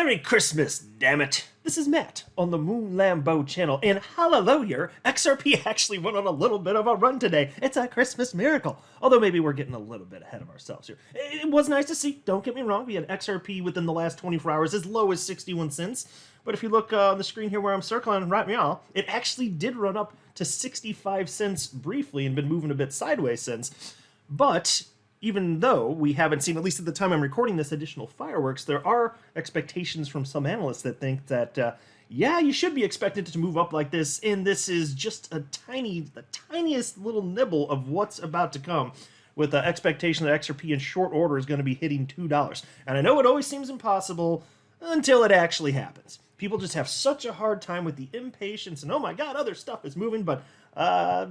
Merry Christmas, damn it! This is Matt on the Moon Lambo channel, and hallelujah, XRP actually went on a little bit of a run today. It's a Christmas miracle. Although maybe we're getting a little bit ahead of ourselves here. It was nice to see, don't get me wrong, we had XRP within the last 24 hours as low as 61 cents. But if you look on the screen here where I'm circling right now, it actually did run up to 65 cents briefly and been moving a bit sideways since. But even though we haven't seen, at least at the time I'm recording this, additional fireworks, there are expectations from some analysts that think that, yeah, you should be expected to move up like this, and this is just the tiniest little nibble of what's about to come, with the expectation that XRP in short order is going to be hitting $2. And I know it always seems impossible until it actually happens. People just have such a hard time with the impatience and, oh my god, other stuff is moving, but I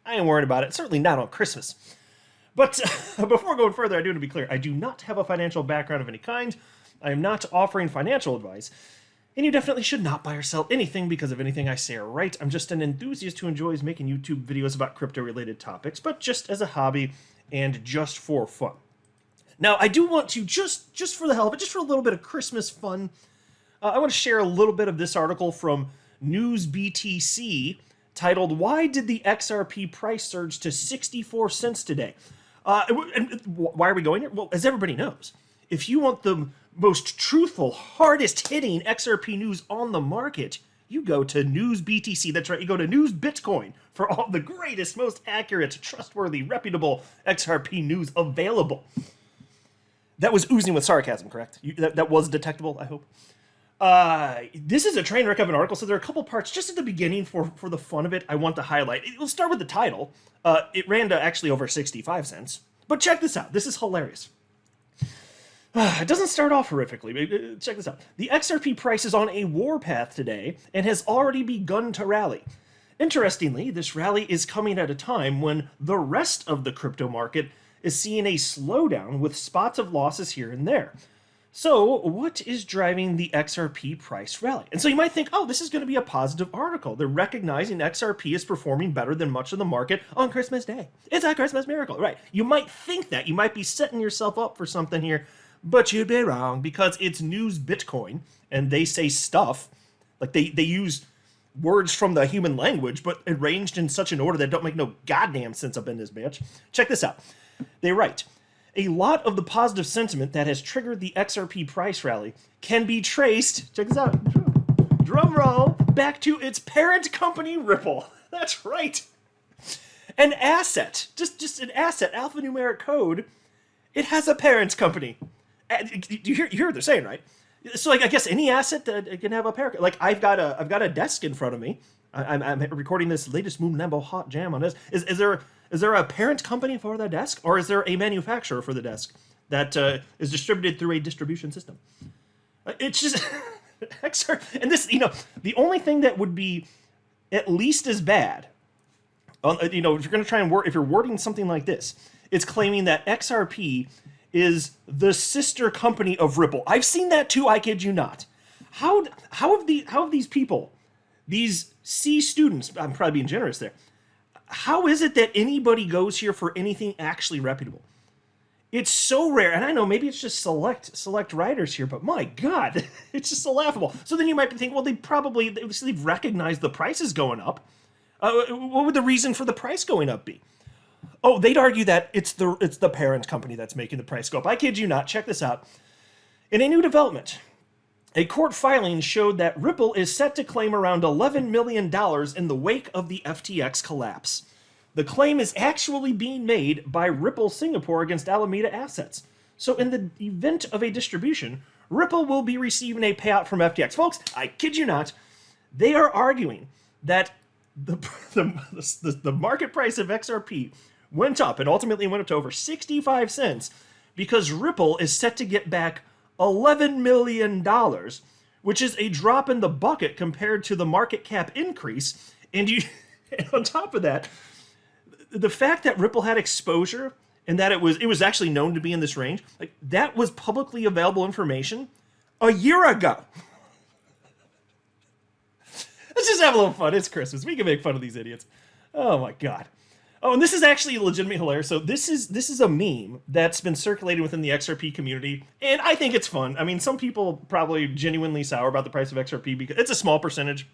ain't worried about it. Certainly not on Christmas. But before going further, I do want to be clear, I do not have a financial background of any kind. I am not offering financial advice. And you definitely should not buy or sell anything because of anything I say or write. I'm just an enthusiast who enjoys making YouTube videos about crypto-related topics, but just as a hobby and just for fun. Now, I do want to, just for the hell of it, just for a little bit of Christmas fun, I want to share a little bit of this article from News BTC titled, "Why Did the XRP Price Surge to 64 Cents Today?" And why are we going here? Well, as everybody knows, if you want the most truthful, hardest-hitting XRP news on the market, you go to News BTC. That's right, you go to News Bitcoin for all the greatest, most accurate, trustworthy, reputable XRP news available. That was oozing with sarcasm, correct? That was detectable, I hope. This is a train wreck of an article, so there are a couple parts just at the beginning for the fun of it I want to highlight. We'll start with the title. It ran to actually over 65 cents. But check this out. This is hilarious. It doesn't start off horrifically, but check this out. The XRP price is on a warpath today and has already begun to rally. Interestingly, this rally is coming at a time when the rest of the crypto market is seeing a slowdown with spots of losses here and there. So, what is driving the XRP price rally? And so you might think, oh, this is going to be a positive article. They're recognizing XRP is performing better than much of the market on Christmas Day. It's a Christmas miracle, right? You might think that. You might be setting yourself up for something here, but you'd be wrong because it's News Bitcoin, and they say stuff, like they use words from the human language, but arranged in such an order that don't make no goddamn sense up in this bitch. Check this out. They write, "A lot of the positive sentiment that has triggered the XRP price rally can be traced," check this out, drum roll, "back to its parent company, Ripple." That's right. An asset, just an asset, alphanumeric code, it has a parent company. You hear what they're saying, right? So, like, I guess any asset that can have a parent. Like, I've got a desk in front of me. I'm recording this latest Moon Lambo hot jam on this. Is there a parent company for the desk, or is there a manufacturer for the desk that is distributed through a distribution system? It's just and this, the only thing that would be at least as bad, if you're going to try and if you're wording something like this, it's claiming that XRP is the sister company of Ripple. I've seen that too. I kid you not. How have these people, these C students, I'm probably being generous there, how is it that anybody goes here for anything actually reputable? It's so rare, and I know maybe it's just select writers here, but my god, it's just so laughable. So then you might think, well, they've recognized the price is going up. What would the reason for the price going up be? Oh, they'd argue that it's the parent company that's making the price go up. I kid you not. Check this out. In a new development, a court filing showed that Ripple is set to claim around $11 million in the wake of the FTX collapse. The claim is actually being made by Ripple Singapore against Alameda Assets. So in the event of a distribution, Ripple will be receiving a payout from FTX. Folks, I kid you not, they are arguing that the market price of XRP went up and ultimately went up to over 65 cents because Ripple is set to get back $11 million, which is a drop in the bucket compared to the market cap increase. And on top of that, the fact that Ripple had exposure and that it was actually known to be in this range, like that was publicly available information a year ago. Let's just have a little fun. It's Christmas. We can make fun of these idiots. Oh my god. Oh, and this is actually legitimately hilarious. So this is a meme that's been circulating within the XRP community, and I think it's fun. I mean, some people probably genuinely sour about the price of XRP because it's a small percentage,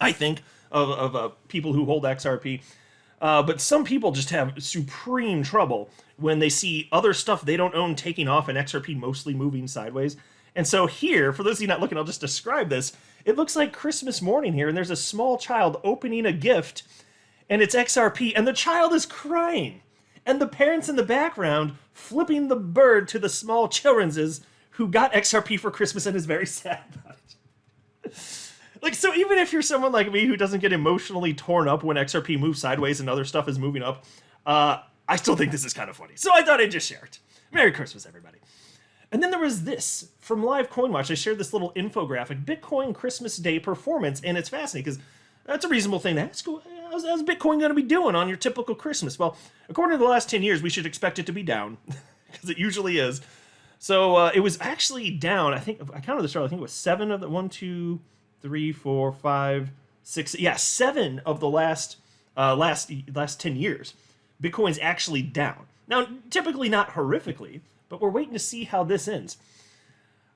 I think, of people who hold XRP. But some people just have supreme trouble when they see other stuff they don't own taking off and XRP mostly moving sideways. And so here, for those of you not looking, I'll just describe this. It looks like Christmas morning here, and there's a small child opening a gift, and it's XRP, and the child is crying. And the parents in the background flipping the bird to the small children's who got XRP for Christmas and is very sad about it. Like, so even if you're someone like me who doesn't get emotionally torn up when XRP moves sideways and other stuff is moving up, I still think this is kind of funny. So I thought I'd just share it. Merry Christmas, everybody. And then there was this from Live Coin Watch. I shared this little infographic, Bitcoin Christmas Day performance, and it's fascinating because that's a reasonable thing to ask. How's Bitcoin going to be doing on your typical Christmas? Well, according to the last 10 years, we should expect it to be down because it usually is. So it was actually down. I think I counted this earlier. I think it was 7 of the 1, 2, 3, 4, 5, 6. Yeah, 7 of the last 10 years. Bitcoin's actually down. Now, typically not horrifically, but we're waiting to see how this ends.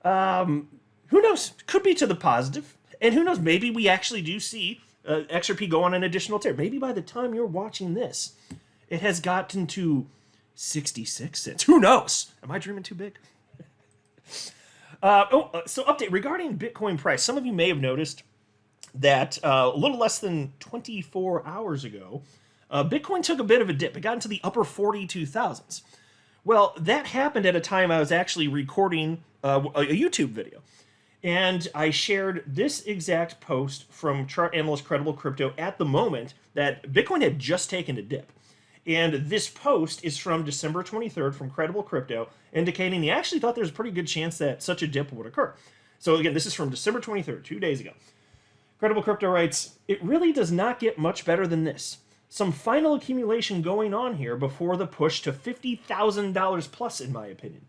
Who knows? Could be to the positive. And who knows? Maybe we actually do see XRP go on an additional tear. Maybe by the time you're watching this, it has gotten to 66 cents. Who knows? Am I dreaming too big? So update regarding Bitcoin price. Some of you may have noticed that a little less than 24 hours ago, Bitcoin took a bit of a dip. It got into the upper 42,000s. Well, that happened at a time I was actually recording a YouTube video. And I shared this exact post from chart analyst Credible Crypto at the moment that Bitcoin had just taken a dip. And this post is from December 23rd from Credible Crypto, indicating he actually thought there's a pretty good chance that such a dip would occur. So again, this is from December 23rd, 2 days ago. Credible Crypto writes, "It really does not get much better than this. Some final accumulation going on here before the push to $50,000 plus, in my opinion.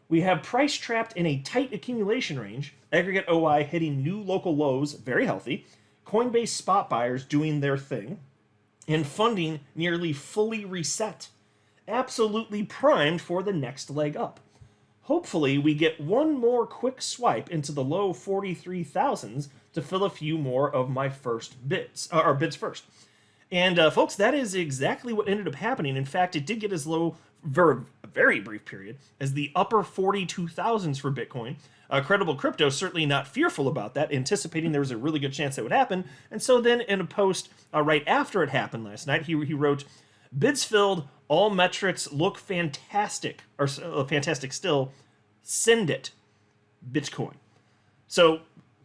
We have price trapped in a tight accumulation range, aggregate OI hitting new local lows, very healthy, Coinbase spot buyers doing their thing, and funding nearly fully reset. Absolutely primed for the next leg up. Hopefully we get one more quick swipe into the low 43,000s to fill a few more of my first bids, or bids first." And folks, that is exactly what ended up happening. In fact, it did get as low for a very brief period as the upper 42,000s for Bitcoin. Credible Crypto certainly not fearful about that, anticipating there was a really good chance that would happen. And so then in a post right after it happened last night, he wrote, "Bids filled, all metrics look fantastic, or fantastic still, send it, Bitcoin." So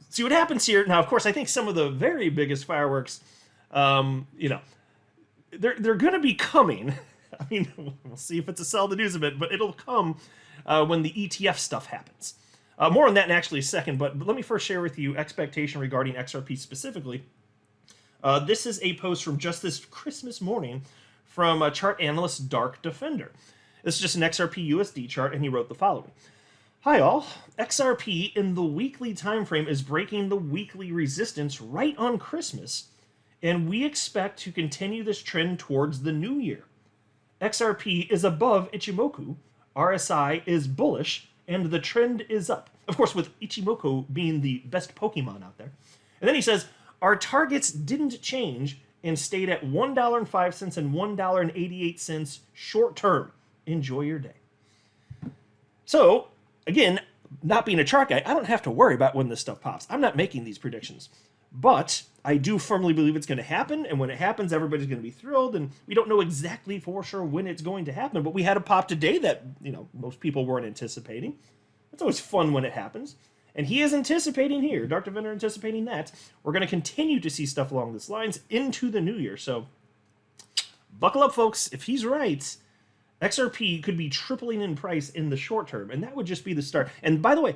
see what happens here. Now, of course, I think some of the very biggest fireworks, they're going to be coming. I mean, we'll see if it's a sell the news of it, but it'll come when the ETF stuff happens. More on that in actually a second, but let me first share with you expectation regarding XRP specifically. This is a post from just this Christmas morning from chart analyst Dark Defender. This is just an XRP USD chart, and he wrote the following. "Hi all, XRP in the weekly time frame is breaking the weekly resistance right on Christmas, and we expect to continue this trend towards the new year. XRP is above Ichimoku, RSI is bullish, and the trend is up." Of course, with Ichimoku being the best Pokemon out there. And then he says, "Our targets didn't change and stayed at $1.05 and $1.88 short term. Enjoy your day." So, again, not being a chart guy, I don't have to worry about when this stuff pops. I'm not making these predictions. But I do firmly believe it's going to happen, and when it happens, everybody's going to be thrilled, and we don't know exactly for sure when it's going to happen, but we had a pop today that, most people weren't anticipating. It's always fun when it happens. And he is anticipating here, Dark Defender anticipating that we're going to continue to see stuff along these lines into the new year. So buckle up, folks. If he's right, XRP could be tripling in price in the short term, and that would just be the start. And by the way,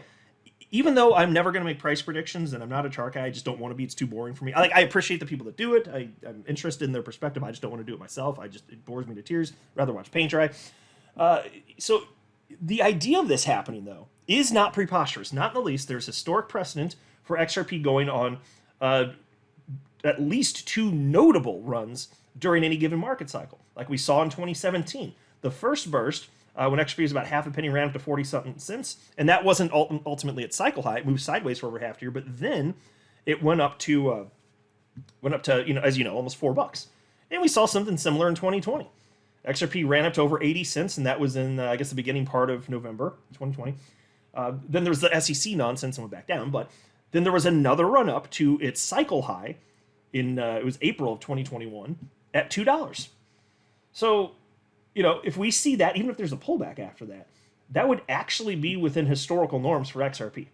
even though I'm never going to make price predictions and I'm not a chart guy, I just don't want to be, it's too boring for me. I appreciate the people that do it. I'm interested in their perspective. I just don't want to do it myself. It bores me to tears. Rather watch paint dry. So the idea of this happening, though, is not preposterous. Not in the least. There's historic precedent for XRP going on at least two notable runs during any given market cycle, like we saw in 2017. The first burst, when XRP was about half a penny, ran up to 40-something cents, and that wasn't ultimately its cycle high. It moved sideways for over half a year, but then it went up to as you know, almost $4. And we saw something similar in 2020. XRP ran up to over 80 cents, and that was in, I guess, the beginning part of November 2020. Then there was the SEC nonsense and went back down, but then there was another run up to its cycle high in, it was April of 2021 at $2. So, if we see that, even if there's a pullback after that, that would actually be within historical norms for XRP.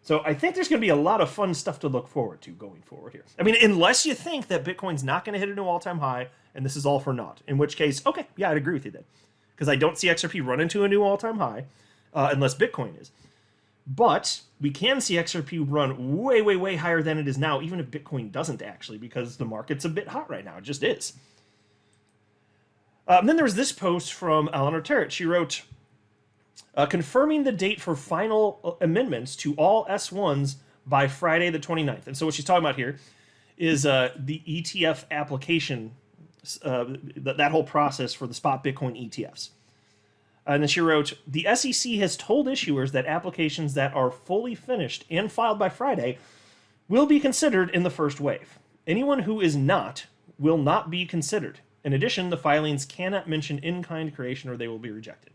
So I think there's going to be a lot of fun stuff to look forward to going forward here. I mean, unless you think that Bitcoin's not going to hit a new all-time high and this is all for naught, in which case, okay, yeah, I'd agree with you then. Because I don't see XRP run into a new all-time high unless Bitcoin is. But we can see XRP run way, way, way higher than it is now, even if Bitcoin doesn't actually, because the market's a bit hot right now. It just is. Then there was this post from Eleanor Terrett. She wrote, confirming the date for final amendments to all S1s by Friday the 29th. And so what she's talking about here is the ETF application, that whole process for the spot Bitcoin ETFs. And then she wrote, the SEC has told issuers that applications that are fully finished and filed by Friday will be considered in the first wave. Anyone who is not will not be considered. In addition, the filings cannot mention in-kind creation or they will be rejected.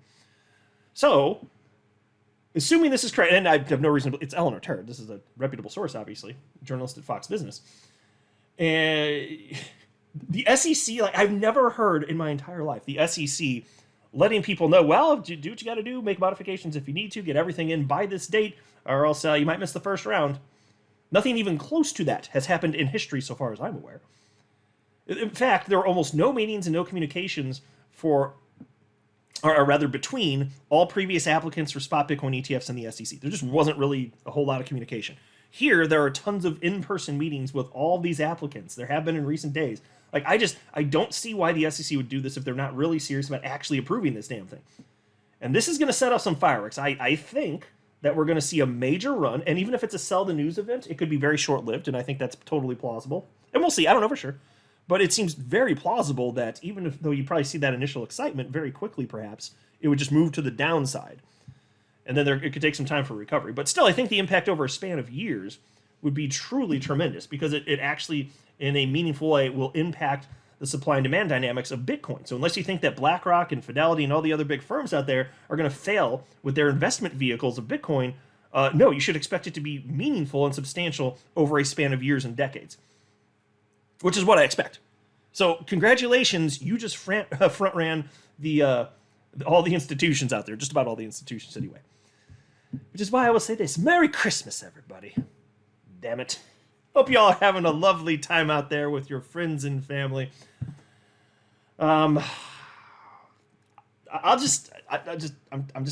So, assuming this is correct, and I have no reason to believe, it's Eleanor Terrett, this is a reputable source, obviously, journalist at Fox Business. And the SEC, I've never heard in my entire life, the SEC letting people know, well, do what you got to do, make modifications if you need to, get everything in by this date, or else you might miss the first round. Nothing even close to that has happened in history so far as I'm aware. In fact, there are almost no meetings and no communications for, or rather between, all previous applicants for spot Bitcoin ETFs and the SEC. There just wasn't really a whole lot of communication. Here, there are tons of in-person meetings with all these applicants. There have been in recent days. I don't see why the SEC would do this if they're not really serious about actually approving this damn thing. And this is going to set off some fireworks. I think that we're going to see a major run, and even if it's a sell the news event, it could be very short-lived, and I think that's totally plausible. And we'll see. I don't know for sure. But it seems very plausible that even though you probably see that initial excitement very quickly, perhaps, it would just move to the downside. And then it could take some time for recovery. But still, I think the impact over a span of years would be truly tremendous because it actually, in a meaningful way, will impact the supply and demand dynamics of Bitcoin. So unless you think that BlackRock and Fidelity and all the other big firms out there are going to fail with their investment vehicles of Bitcoin, no, you should expect it to be meaningful and substantial over a span of years and decades, which is what I expect. So congratulations, you just front ran all the institutions out there, just about all the institutions anyway. Which is why I will say this, Merry Christmas, everybody. Damn it. Hope you all are having a lovely time out there with your friends and family. I'm just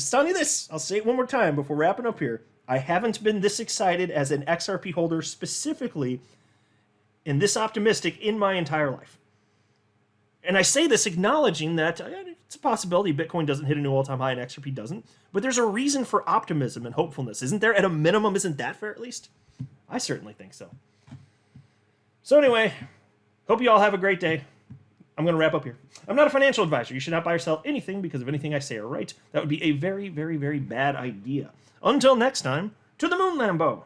telling you this. I'll say it one more time before wrapping up here. I haven't been this excited as an XRP holder specifically and this optimistic in my entire life. And I say this acknowledging that it's a possibility Bitcoin doesn't hit a new all-time high and XRP doesn't, but there's a reason for optimism and hopefulness. Isn't there? At a minimum, isn't that fair at least? I certainly think so. So anyway, hope you all have a great day. I'm going to wrap up here. I'm not a financial advisor. You should not buy or sell anything because of anything I say or write. That would be a very, very, very bad idea. Until next time, to the moon, Lambo.